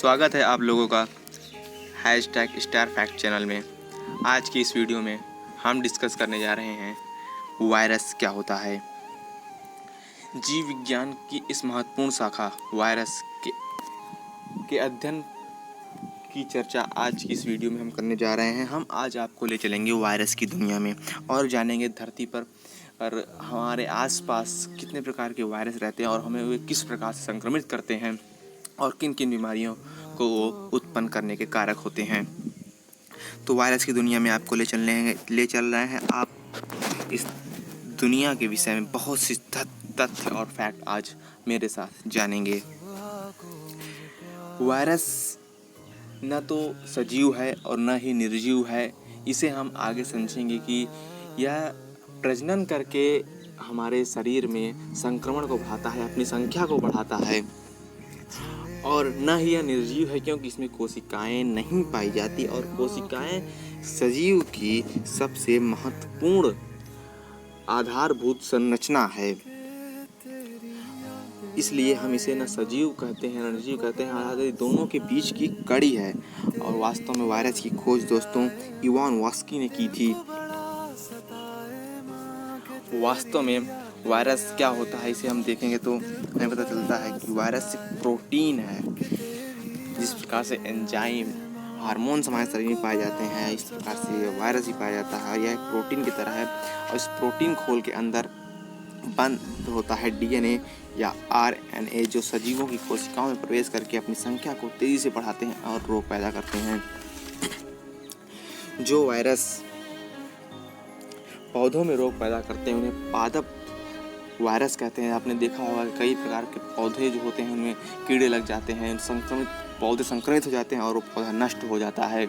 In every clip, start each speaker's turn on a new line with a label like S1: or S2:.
S1: स्वागत है आप लोगों का हैशटैग स्टार फैक्ट चैनल में। आज की इस वीडियो में हम डिस्कस करने जा रहे हैं वायरस क्या होता है। जीव विज्ञान की इस महत्वपूर्ण शाखा वायरस के अध्ययन की चर्चा आज की इस वीडियो में हम करने जा रहे हैं। हम आज आपको ले चलेंगे वायरस की दुनिया में और जानेंगे धरती पर हमारे आसपास कितने प्रकार के वायरस रहते हैं और हमें वे किस प्रकार से संक्रमित करते हैं और किन किन बीमारियों को वो उत्पन्न करने के कारक होते हैं। तो वायरस की दुनिया में आपको ले चल रहे हैं। आप इस दुनिया के विषय में बहुत सी तथ्य और फैक्ट आज मेरे साथ जानेंगे। वायरस न तो सजीव है और न ही निर्जीव है। इसे हम आगे समझेंगे कि यह प्रजनन करके हमारे शरीर में संक्रमण को बढ़ाता है, अपनी संख्या को बढ़ाता है, और न ही यह निर्जीव है क्योंकि इसमें कोशिकाएं नहीं पाई जाती और कोशिकाएं सजीव की सबसे महत्वपूर्ण आधारभूत संरचना है। इसलिए हम इसे न सजीव कहते हैं न निर्जीव कहते हैं, हालांकि दोनों के बीच की कड़ी है। और वास्तव में वायरस की खोज दोस्तों इवान वास्की ने की थी। वास्तव में वायरस क्या होता है इसे हम देखेंगे तो हमें पता चलता है कि वायरस प्रोटीन है। जिस प्रकार से एंजाइम हार्मोन्स हमारे शरीर में पाए जाते हैं, इस प्रकार से वायरस भी पाया जाता है। यह एक प्रोटीन की तरह है और इस प्रोटीन खोल के अंदर बंद होता है डीएनए या आरएनए, जो सजीवों की कोशिकाओं में प्रवेश करके अपनी संख्या को तेजी से बढ़ाते हैं और रोग पैदा करते हैं। जो वायरस पौधों में रोग पैदा करते हैं उन्हें पादप वायरस कहते हैं। आपने देखा होगा कई प्रकार के पौधे जो होते हैं उनमें कीड़े लग जाते हैं, पौधे संक्रमित हो जाते हैं और वो पौधा नष्ट हो जाता है।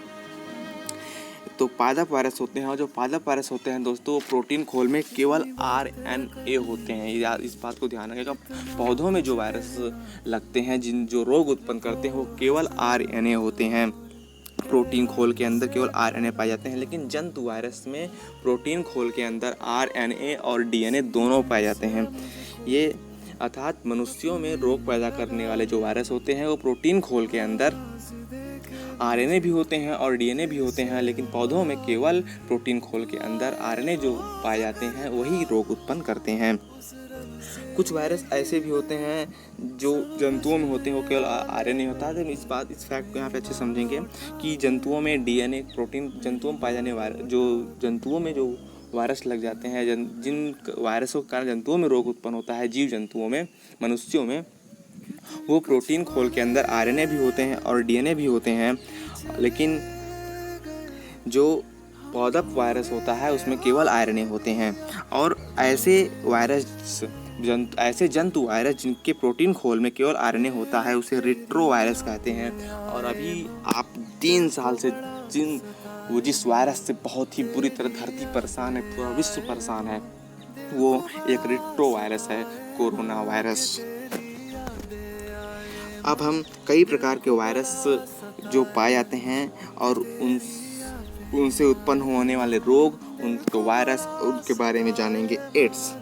S1: तो पादप वायरस होते हैं और जो पादप वायरस होते हैं दोस्तों प्रोटीन खोल में केवल आरएनए होते हैं। इस बात को ध्यान रखिएगा, पौधों में जो वायरस लगते हैं जो रोग उत्पन्न करते हैं वो केवल आरएनए होते हैं। प्रोटीन खोल के अंदर केवल आरएनए पाए जाते हैं, लेकिन जंतु वायरस में प्रोटीन खोल के अंदर आरएनए और डीएनए दोनों पाए जाते हैं। ये अर्थात मनुष्यों में रोग पैदा करने वाले जो वायरस होते हैं वो प्रोटीन खोल के अंदर आरएनए भी होते हैं और डीएनए भी होते हैं, लेकिन पौधों में केवल प्रोटीन खोल के अंदर आरएनए जो पाए जाते हैं वही रोग उत्पन्न करते हैं। कुछ वायरस ऐसे भी होते हैं जो जंतुओं में होते हैं, वो केवल आरएनए होता है। इस फैक्ट को यहाँ पे अच्छे समझेंगे कि जंतुओं में डीएनए प्रोटीन जंतुओं में पाए जाने वाले जो जंतुओं में जो वायरस लग जाते हैं, जिन वायरसों के कारण जंतुओं में रोग उत्पन्न होता है, जीव जंतुओं में मनुष्यों में, वो प्रोटीन खोल के अंदर आरएनए भी होते हैं और डीएनए भी होते हैं, लेकिन जो पादप वायरस होता है उसमें केवल आरएनए होते हैं। और ऐसे जंतु वायरस जिनके प्रोटीन खोल में केवल आरएनए होता है उसे रेट्रो वायरस कहते हैं। और अभी आप 3 साल से जिस वायरस से बहुत ही बुरी तरह धरती परेशान है, पूरा विश्व परेशान है, वो एक रेट्रो वायरस है, कोरोना वायरस। अब हम कई प्रकार के वायरस जो पाए जाते हैं और उनसे उत्पन्न होने वाले रोग, उनको वायरस उनके बारे में जानेंगे। एड्स,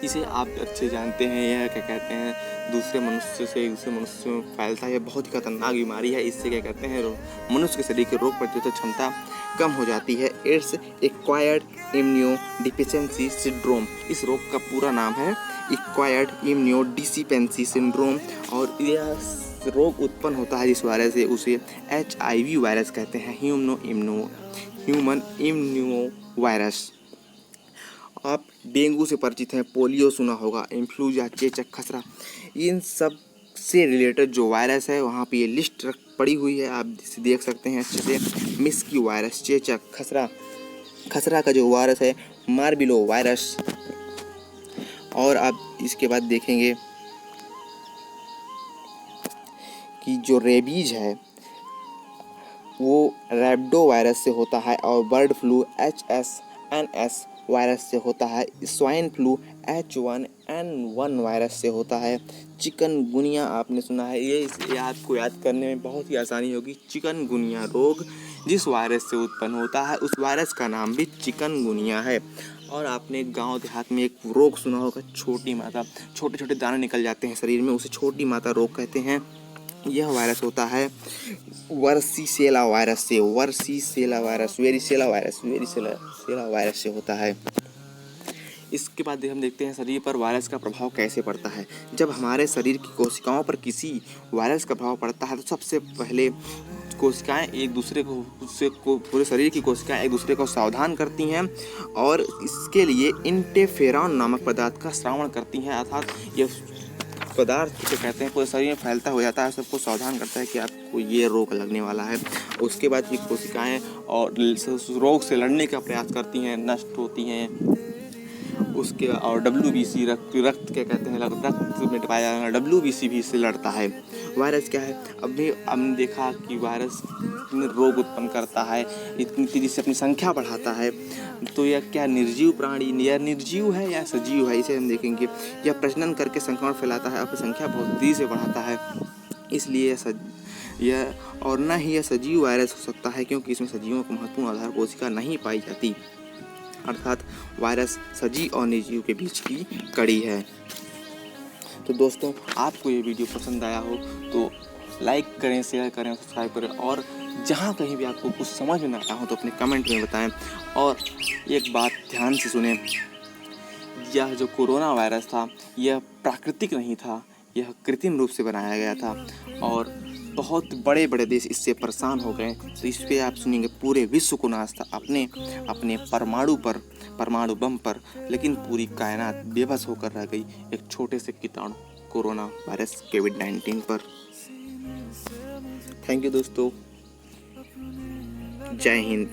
S1: इसे आप अच्छे जानते हैं, यह क्या कहते हैं दूसरे मनुष्य से दूसरे मनुष्य में फैलता है। यह बहुत ही खतरनाक बीमारी है। इससे क्या कहते हैं मनुष्य के शरीर की रोग प्रतिरोधक क्षमता कम हो जाती है। Ads acquired immuno deficiency syndrome, इस रोग का पूरा नाम है एक्वायर्ड इम्यूनो डिफिशिएंसी सिंड्रोम। और यह रोग उत्पन्न होता है जिस वायरस से उसे HIV वायरस कहते हैं, ह्यूमन इम्यूनो वायरस। आप डेंगू से परिचित हैं, पोलियो सुना होगा, इन्फ्लुएंजा, चेचक, खसरा, इन सब से रिलेटेड जो वायरस है वहाँ पे ये लिस्ट पड़ी हुई है, आप इसे देख सकते हैं अच्छे से। मिस्की वायरस, चेचक, खसरा का जो वायरस है मार्बिलो वायरस। और आप इसके बाद देखेंगे कि जो रेबीज है वो रैबिडो वायरस से होता है और बर्ड फ्लू HSNS वायरस से होता है। स्वाइन फ्लू H1N1 वायरस से होता है। चिकनगुनिया आपने सुना है, ये आपको याद करने में बहुत ही आसानी होगी। चिकनगुनिया रोग जिस वायरस से उत्पन्न होता है उस वायरस का नाम भी चिकनगुनिया है। और आपने गांव देहात में एक रोग सुना होगा, छोटी माता, छोटे छोटे दाने निकल जाते हैं शरीर में, उसे छोटी माता रोग कहते हैं। यह वायरस होता है वर्सीसेला वायरस से, varicella virus, varicella virus, varicella virus से होता है। इसके बाद हम देखते हैं शरीर पर वायरस का प्रभाव कैसे पड़ता है। जब हमारे शरीर की कोशिकाओं पर किसी वायरस का प्रभाव पड़ता है तो सबसे पहले कोशिकाएं एक दूसरे को पूरे शरीर की कोशिकाएं एक दूसरे को सावधान करती हैं और इसके लिए इंटरफेरॉन नामक पदार्थ का स्रावण करती हैं, अर्थात यह पदार्थ जो कहते हैं पूरे शरीर में फैलता हो जाता है, सबको सावधान करता है कि आपको ये रोग लगने वाला है। उसके बाद ये कोशिकाएं और रोग से लड़ने का प्रयास करती हैं, नष्ट होती हैं। उसके और WBC रक्त क्या कहते हैं, रक्त में पाया जाने वाला WBC भी इससे लड़ता है। वायरस क्या है, अभी हमने देखा कि वायरस रोग उत्पन्न करता है, इतनी तेजी से अपनी संख्या बढ़ाता है। तो यह क्या निर्जीव प्राणी, या निर्जीव है या सजीव है, इसे हम देखेंगे। यह प्रजनन करके संक्रमण फैलाता है, अपनी संख्या बहुत तेजी से बढ़ाता है, इसलिए यह और न ही यह सजीव वायरस हो सकता है क्योंकि इसमें सजीवों को महत्वपूर्ण आधार कोशिका नहीं पाई जाती, अर्थात वायरस सजीव और निर्जीव के बीच की कड़ी है। तो दोस्तों, आपको ये वीडियो पसंद आया हो तो लाइक करें, शेयर करें, सब्सक्राइब करें और जहाँ कहीं भी आपको कुछ समझ में ना आया हो तो अपने कमेंट में बताएं। और एक बात ध्यान से सुनें, यह जो कोरोना वायरस था यह प्राकृतिक नहीं था, यह कृत्रिम रूप से बनाया गया था और बहुत बड़े बड़े देश इससे परेशान हो गए। तो इस पर आप सुनेंगे पूरे विश्व को नाश था अपने अपने परमाणु बम पर, लेकिन पूरी कायनात बेबस होकर रह गई एक छोटे से कीटाणु कोरोना वायरस कोविड-19 पर। थैंक यू दोस्तों, जय हिंद।